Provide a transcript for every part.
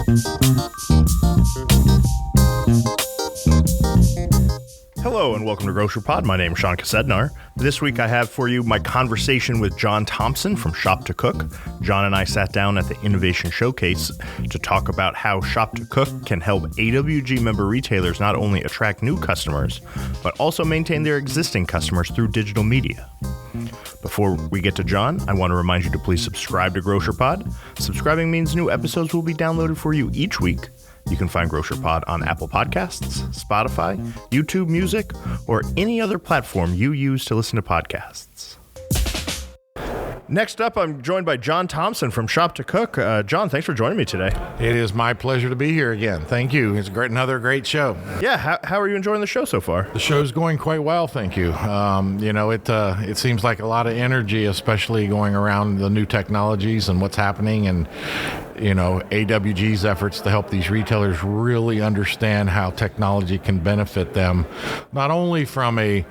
Hello and welcome to Grocery Pod. My name is Sean Kosednar. This week I have for you my conversation with John Thompson from ShoptoCook. John and I sat down at the Innovation Showcase to talk about how ShoptoCook can help AWG member retailers not only attract new customers, but also maintain their existing customers through digital media. Before we get to John, I want to remind you to please subscribe to Grocery Pod. Subscribing means new episodes will be downloaded for you each week. You can find Grocery Pod on Apple Podcasts, Spotify, YouTube Music, or any other platform you use to listen to podcasts. Next up, I'm joined by John Thompson from ShoptoCook. John, thanks for joining me today. It is my pleasure to be here again. Thank you. It's another great show. Yeah, how are you enjoying the show so far? The show's going quite well, thank you. It seems like a lot of energy, especially going around the new technologies and what's happening, and AWG's efforts to help these retailers really understand how technology can benefit them, not only from a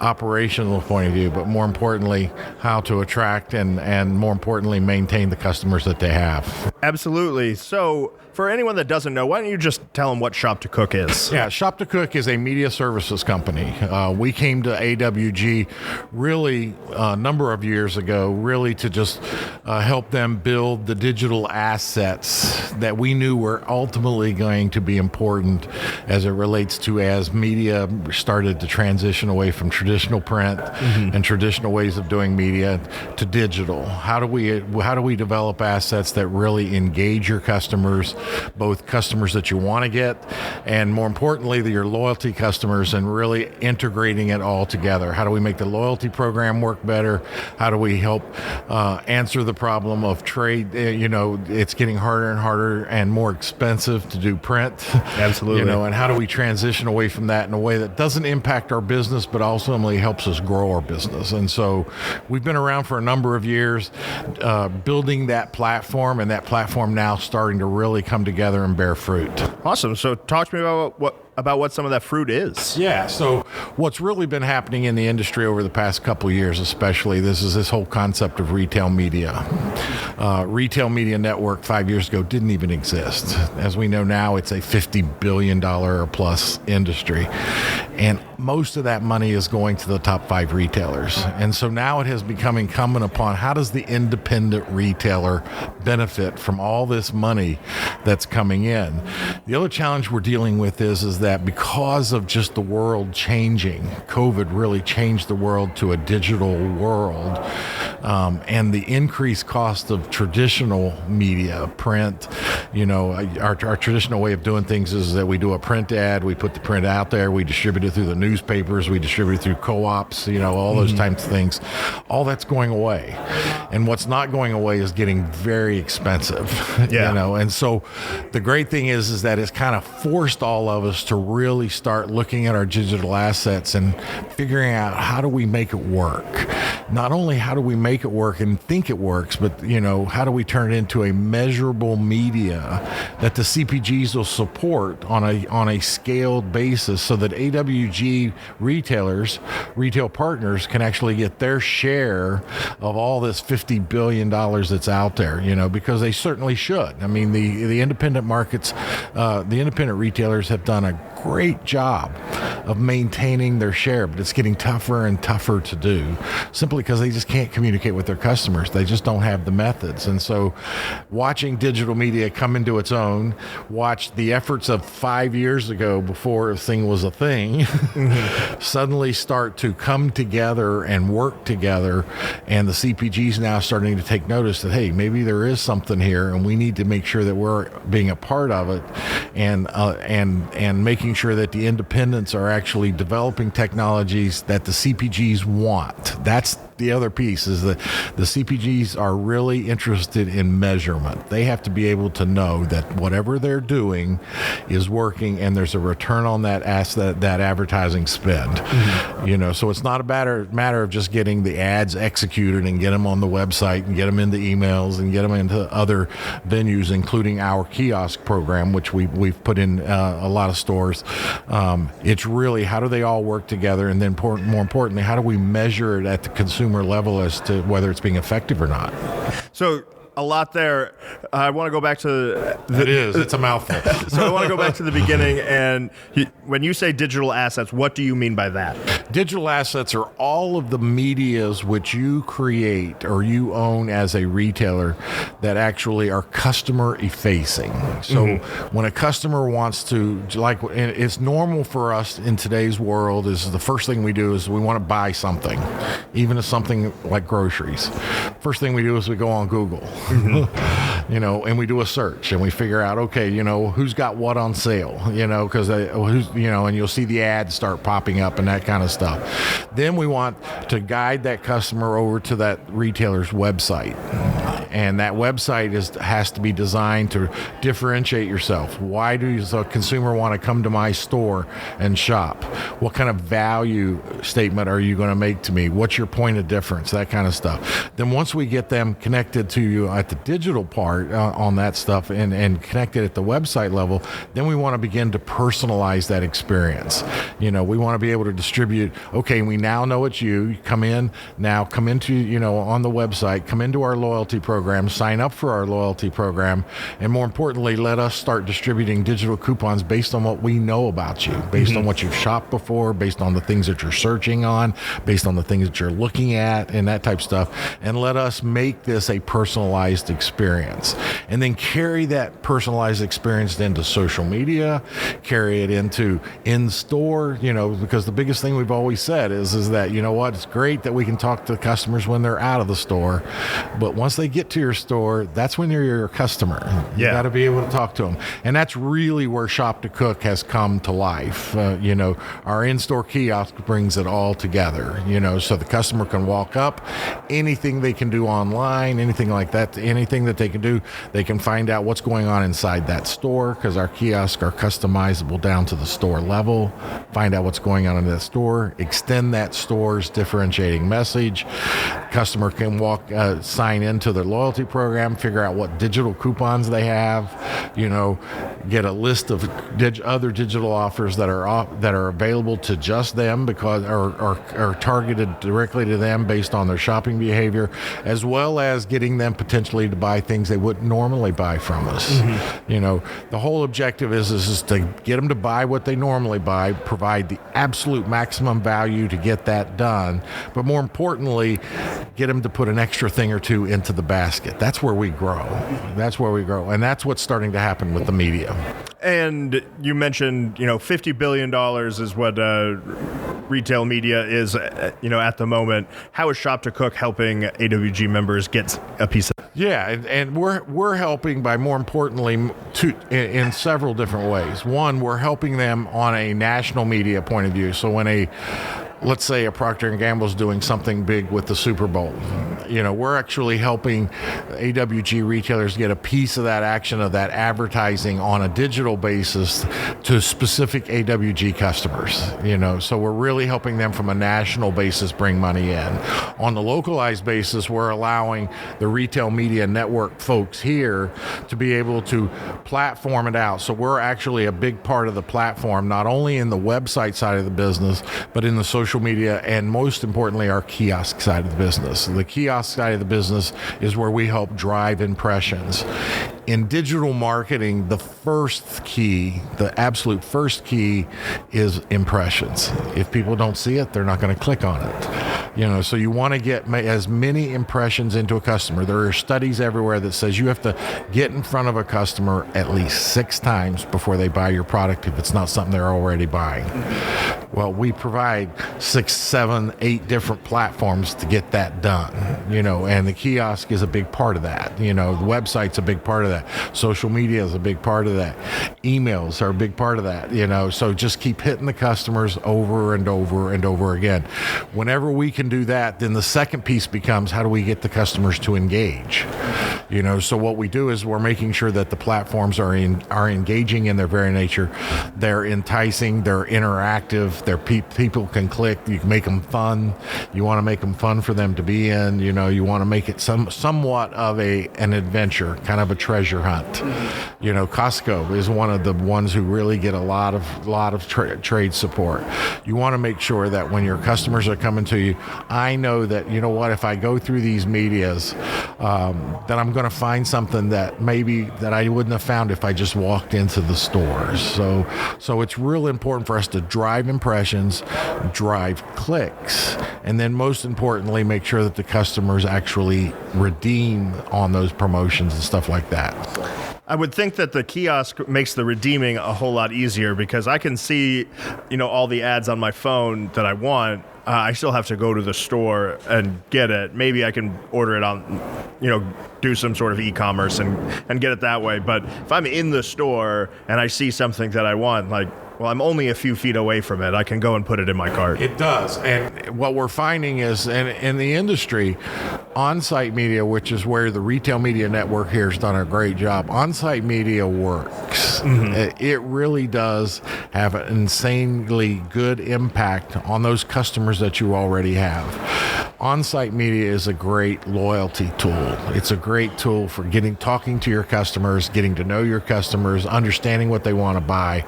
operational point of view, but more importantly, how to attract and more importantly, maintain the customers that they have. Absolutely. So for anyone that doesn't know, why don't you just tell them what ShoptoCook is? Yeah, ShoptoCook is a media services company. We came to AWG really a number of years ago, really to just help them build the digital assets that we knew were ultimately going to be important as it relates to as media started to transition away from traditional print and traditional ways of doing media to digital. How do we develop assets that really engage your customers, both customers that you want to get and more importantly your loyalty customers, and really integrating it all together? How do we make the loyalty program work better? How do we help answer the problem of trade? It's getting harder and harder and more expensive to do print. Absolutely. And how do we transition away from that in a way that doesn't impact our business but ultimately helps us grow our business? And so we've been around for a number of years building that platform, and that platform now starting to really come together and bear fruit. Awesome. So talk to me about what some of that fruit is. Yeah, so what's really been happening in the industry over the past couple of years, especially, this whole concept of retail media. Retail media network 5 years ago didn't even exist. As we know now, it's a $50 billion or plus industry. And most of that money is going to the top 5 retailers. And so now it has become incumbent upon how does the independent retailer benefit from all this money that's coming in. The other challenge we're dealing with is that because of just the world changing, COVID really changed the world to a digital world, and the increased cost of traditional media, print. Our traditional way of doing things is that we do a print ad, we put the print out there, we distribute it through the newspapers, we distribute it through co-ops, all those types of things. All that's going away. And what's not going away is getting very expensive. Yeah. And so the great thing is that it's kind of forced all of us to really start looking at our digital assets and figuring out how do we make it work. Not only how do we make it work and think it works, but how do we turn it into a measurable media that the CPGs will support on a scaled basis, so that AWG retail partners can actually get their share of all this $50 billion that's out there, because they certainly should. I mean, the independent markets, the independent retailers have done a great job of maintaining their share, but it's getting tougher and tougher to do simply because they just can't communicate with their customers. They just don't have the methods. And so watching digital media come into its own, watch the efforts of 5 years ago before a thing was a thing, suddenly start to come together and work together. And the CPGs now starting to take notice that, hey, maybe there is something here and we need to make sure that we're being a part of it, and making sure that the independents are actually developing technologies that the CPGs want. That's the other piece, is that the CPGs are really interested in measurement. They have to be able to know that whatever they're doing is working and there's a return on that asset, that advertising spend. So it's not a matter of just getting the ads executed and get them on the website and get them into emails and get them into other venues, including our kiosk program, which we've put in a lot of stores. It's really how do they all work together, and then more importantly, how do we measure it at the consumer level as to whether it's being effective or not. So a lot there. I want to go back to it's a mouthful. So I want to go back to the beginning. And when you say digital assets, what do you mean by that? Digital assets are all of the medias which you create or you own as a retailer that actually are customer effacing. So when a customer wants to, like, it's normal for us in today's world, is the first thing we do is we want to buy something, even if something like groceries. First thing we do is we go on Google, and we do a search and we figure out, okay, who's got what on sale, because and you'll see the ads start popping up and that kind of stuff. Then we want to guide that customer over to that retailer's website. And that website has to be designed to differentiate yourself. Why does a consumer want to come to my store and shop? What kind of value statement are you going to make to me? What's your point of difference? That kind of stuff. Then once we get them connected to you at the digital part on that stuff and connected at the website level, then we want to begin to personalize that experience. We want to be able to distribute, okay, we now know it's you. Come into, on the website, come into our loyalty program, sign up for our loyalty program, and more importantly, let us start distributing digital coupons based on what we know about you, based on what you've shopped before, based on the things that you're searching on, based on the things that you're looking at, and that type of stuff, and let us make this a personalized experience. And then carry that personalized experience into social media, carry it into in-store, because the biggest thing we've always said is that, it's great that we can talk to customers when they're out of the store, but once they get to your store, that's when they're your customer. You got to be able to talk to them. And that's really where ShoptoCook has come to life. Our in-store kiosk brings it all together, so the customer can walk up, anything they can do online, anything like that, anything that they can do, they can find out what's going on inside that store, because our kiosks are customizable down to the store level, find out what's going on in that store, extend that store's differentiating message. Customer can sign into their loyalty program, figure out what digital coupons they have, get a list of other digital offers that are available to just them because are targeted directly to them based on their shopping behavior, as well as getting them potentially to buy things they wouldn't normally buy from us. The whole objective is to get them to buy what they normally buy, provide the absolute maximum value to get that done, but more importantly, get them to put an extra thing or two into the basket. That's where we grow. And that's what's starting to happen with the media. And you mentioned, $50 billion is what retail media is, at the moment. How is ShoptoCook helping AWG members get a piece of it? Yeah, and we're helping by, more importantly, in several different ways. One, we're helping them on a national media point of view. So when let's say a Procter & Gamble's doing something big with the Super Bowl, we're actually helping AWG retailers get a piece of that action, of that advertising on a digital basis to specific AWG customers, so we're really helping them from a national basis bring money in. On the localized basis, we're allowing the retail media network folks here to be able to platform it out. So we're actually a big part of the platform, not only in the website side of the business, but in the social media, and most importantly, our kiosk side of the business. The kiosk side of the business is where we help drive impressions. In digital marketing, the absolute first key is impressions. If people don't see it, they're not going to click on it. So you want to get as many impressions into a customer. There are studies everywhere that says you have to get in front of a customer at least 6 times before they buy your product if it's not something they're already buying. Well, we provide 6, 7, 8 different platforms to get that done, and the kiosk is a big part of that. The website's a big part of that. Social media is a big part of that. Emails are a big part of that, so just keep hitting the customers over and over and over again. Whenever we can do that, then the second piece becomes, how do we get the customers to engage? So what we do is we're making sure that the platforms are engaging in their very nature. They're enticing, they're interactive, people can click, you can make them fun. You want to make them fun for them to be in, you want to make it somewhat of an adventure, kind of a treasure hunt. Costco is one of the ones who really get a lot of trade support. You want to make sure that when your customers are coming to you, I know that, if I go through these medias, that I'm going going to find something that I wouldn't have found if I just walked into the stores. So it's real important for us to drive impressions, drive clicks, and then most importantly, make sure that the customers actually redeem on those promotions and stuff like that. I would think that the kiosk makes the redeeming a whole lot easier because I can see, all the ads on my phone that I want. I still have to go to the store and get it. Maybe I can order it on, do some sort of e-commerce and get it that way. But if I'm in the store and I see something that I want, I'm only a few feet away from it. I can go and put it in my cart. It does. And what we're finding is, in the industry, on-site media, which is where the retail media network here has done a great job, on-site media works. Mm-hmm. It really does have an insanely good impact on those customers that you already have. On-site media is a great loyalty tool. It's a great tool for talking to your customers, getting to know your customers, understanding what they want to buy.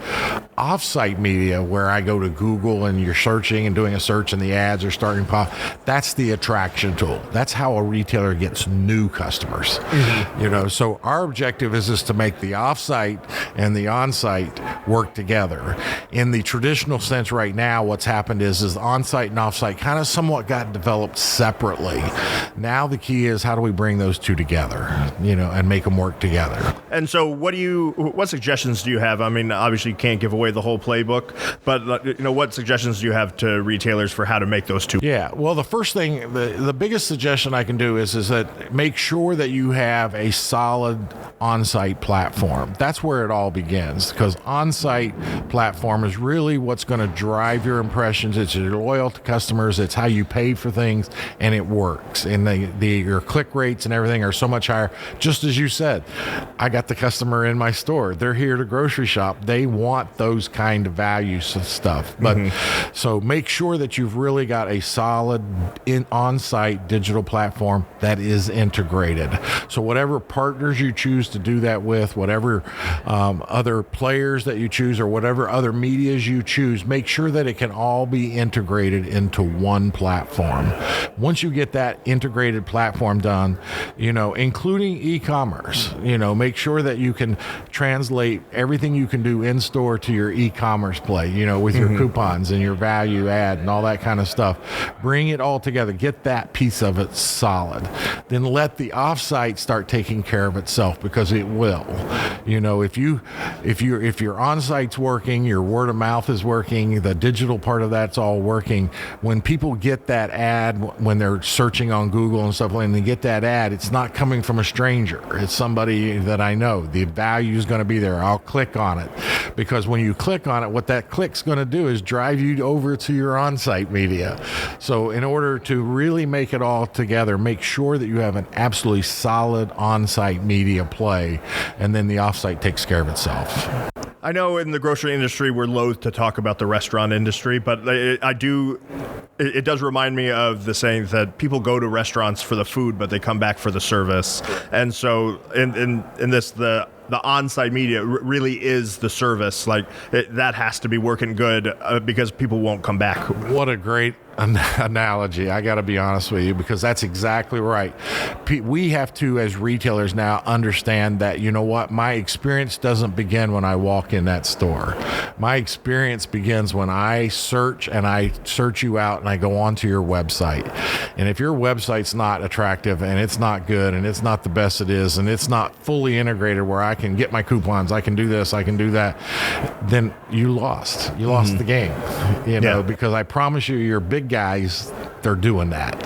Off-site media, where I go to Google and you're searching and doing a search and the ads are starting to pop, that's the attraction tool. That's how a retailer gets new customers. Mm-hmm. So our objective is to make the off-site and the on-site work together. In the traditional sense right now, what's happened is on-site and off-site kind of somewhat got developed separately. Now the key is how do we bring those two together, and make them work together. And so what suggestions do you have? I mean, obviously you can't give away the whole playbook, but what suggestions do you have to retailers for how to make those two? Yeah, well, the first thing, the biggest suggestion I can do is that make sure that you have a solid on-site platform. That's where it all begins, because on-site platform is really what's going to drive your impressions. It's your loyal to customers. It's how you pay for things, and it works. And your click rates and everything are so much higher. Just as you said, I got the customer in my store. They're here to grocery shop. They want those kind of values and stuff. But so make sure that you've really got a solid on-site digital platform that is integrated. So whatever partners you choose to do that with, whatever other players that you choose, or whatever other medias you choose, make sure that it can all be integrated into one platform. Once you get that integrated platform done, including e-commerce, make sure that you can translate everything you can do in store to your e-commerce play, with your coupons and your value add and all that kind of stuff. Bring it all together. Get that piece of it solid. Then let the offsite start taking care of itself, because it will. If your on-site's working, your word of mouth is working, the digital part of that's all working. When people get that ad, when they're searching on Google and stuff, and they get that ad, it's not coming from a stranger. It's somebody that I know. The value is going to be there. I'll click on it, because when you click on it, what that click's going to do is drive you over to your on-site media. So in order to really make it all together, make sure that you have an absolutely solid on-site media play, and then the off-site takes care of itself. I know in the grocery industry, we're loath to talk about the restaurant industry, but it does remind me of the saying that people go to restaurants for the food, but they come back for the service. And so in this, the on-site media really is the service. That has to be working good because people won't come back. What a great analogy. I got to be honest with you, because that's exactly right. We have to, as retailers now, understand that, my experience doesn't begin when I walk in that store. My experience begins when I search you out and I go onto your website. And if your website's not attractive and it's not good and it's not the best it is and it's not fully integrated where I can get my coupons, I can do this, I can do that, then you lost. You lost the game, because I promise your big guys, they're doing that,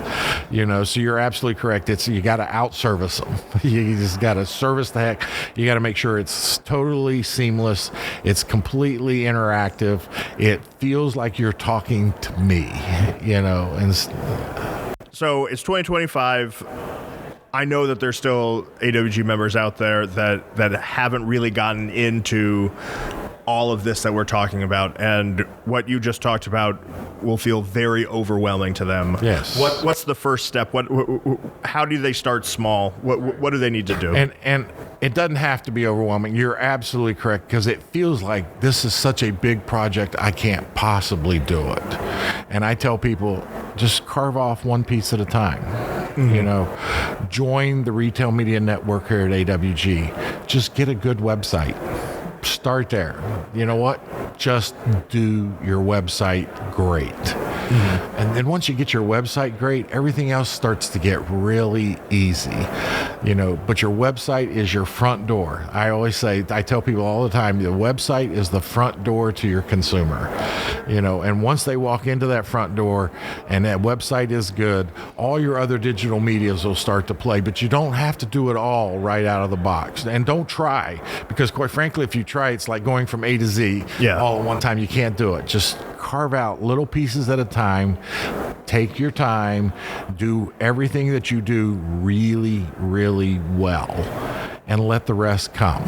so you're absolutely correct. You got to out-service them. You just got to service the heck. You got to make sure it's totally seamless. It's completely interactive. It feels like you're talking to me, and so it's 2025. I know that there's still AWG members out there that haven't really gotten into all of this that we're talking about, and what you just talked about will feel very overwhelming to them. Yes. What's the first step? How do they start small? What do they need to do? And it doesn't have to be overwhelming. You're absolutely correct, because it feels like this is such a big project, I can't possibly do it. And I tell people, just carve off one piece at a time. Join the Retail Media Network here at AWG. Just get a good website. Start there. You know what? Just do your website great. And then once you get your website great, everything else starts to get really easy. But your website is your front door. I tell people all the time, the website is the front door to your consumer. And once they walk into that front door and that website is good, all your other digital medias will start to play. But you don't have to do it all right out of the box. And don't try, because quite frankly, if you try, it's like going from A to Z all at one time. You can't do it. Just carve out little pieces at a time. Take your time. Do everything that you do really, really well, and let the rest come,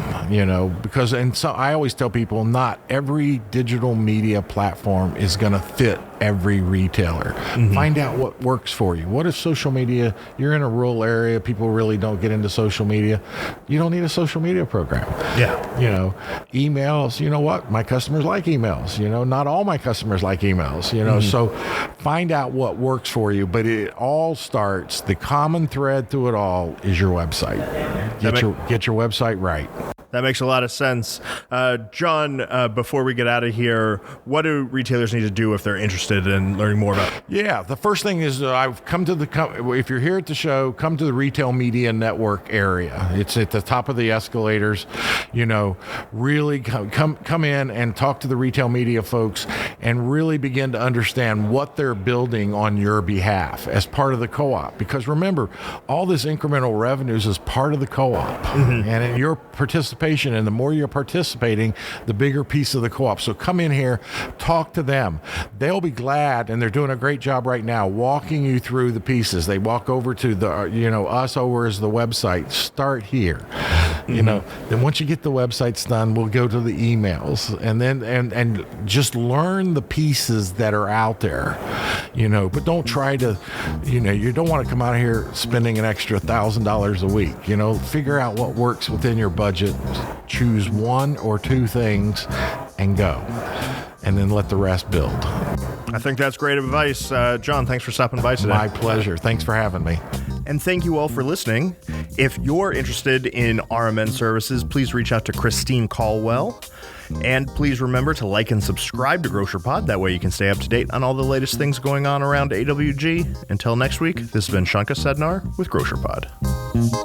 so I always tell people, not every digital media platform is going to fit every retailer. Find out what works for you. What is social media? You're in a rural area. People really don't get into social media. You don't need a social media program. Emails, what? My customers like emails. Not all my customers like emails, so find out what works for you. But it all starts, the common thread through it all is your website. Get your website right. That makes a lot of sense. John, before we get out of here, what do retailers need to do if they're interested in learning more about it? Yeah, the first thing is I've come to if you're here at the show, come to the Retail Media Network area. It's at the top of the escalators. Really come in and talk to the retail media folks and really begin to understand what they're building on your behalf as part of the co-op. Because remember, all this incremental revenues is part of the co-op. And in your participation, and the more you're participating, the bigger piece of the co-op. So come in here, talk to them. They'll be glad, and they're doing a great job right now walking you through the pieces. They walk over to the, us over as the website. Start here. Then once you get the websites done, we'll go to the emails, and then and just learn the pieces that are out there. But don't try to, you don't want to come out here spending an extra $1,000 a week. Figure out what works within your budget. Choose one or two things and go, and then let the rest build. I think that's great advice. John, thanks for stopping by today. My pleasure. Thanks for having me. And thank you all for listening. If you're interested in RMN services, please reach out to Christine Caldwell. And please remember to like and subscribe to GrocerPod. That way you can stay up to date on all the latest things going on around AWG. Until next week, this has been Sean Kosednar with GrocerPod.